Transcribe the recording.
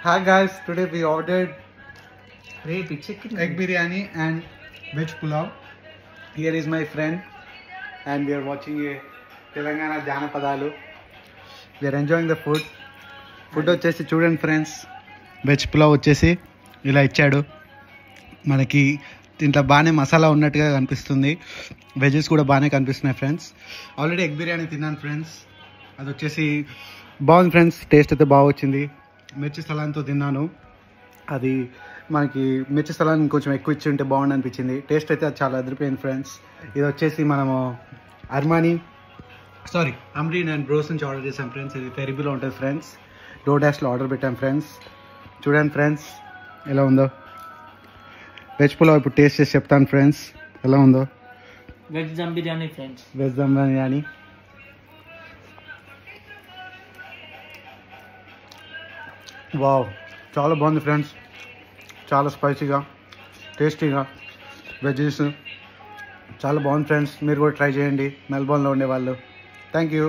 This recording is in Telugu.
Hi guys, today we ordered egg biryani and veg pulao. Here is my friend and we are watching a Telangana Janapadalu. We are enjoying the food. Food వచ్చేసి చూడండి ఫ్రెండ్స్, వెజ్ పులావ్ వచ్చేసి ఇలా ఇచ్చాడు మనకి. దీంట్లో బాగానే మసాలా ఉన్నట్టుగా కనిపిస్తుంది, వెజెస్ కూడా బాగానే కనిపిస్తున్నాయి ఫ్రెండ్స్. ఆల్రెడీ ఎగ్ బిర్యానీ తిన్నాను ఫ్రెండ్స్, అది వచ్చేసి బాగుంది ఫ్రెండ్స్. టేస్ట్ అయితే బాగా వచ్చింది. మిర్చి సలాన్తో తిన్నాను, అది మనకి మిర్చి సలాన్ కొంచెం ఎక్కువ ఇచ్చి ఉంటే బాగుంది అనిపించింది. టేస్ట్ అయితే అది చాలా అదిరిపోయింది ఫ్రెండ్స్. ఇది వచ్చేసి మనము అమ్రీన్ అండ్ బ్రోస్ నుంచి ఆర్డర్ చేసాం ఫ్రెండ్స్. ఇది ఫెరిబులో ఉంటుంది ఫ్రెండ్స్. డోర్ డాష్లో ఆర్డర్ పెట్టాం ఫ్రెండ్స్. చూడండి ఫ్రెండ్స్ ఎలా ఉందో. వెజ్ పులావ్ ఇప్పుడు టేస్ట్ చేసి చెప్తాను ఫ్రెండ్స్ ఎలా ఉందో. Veg dum biryani friends, veg dum biryani. Wow, చాలా బాగుంది ఫ్రెండ్స్. చాలా స్పైసీగా, టేస్టీగా, వెజెస్ చాలా బాగుంది ఫ్రెండ్స్. మీరు కూడా ట్రై చేయండి మెల్బోర్న్లో ఉండేవాళ్ళు. Thank you.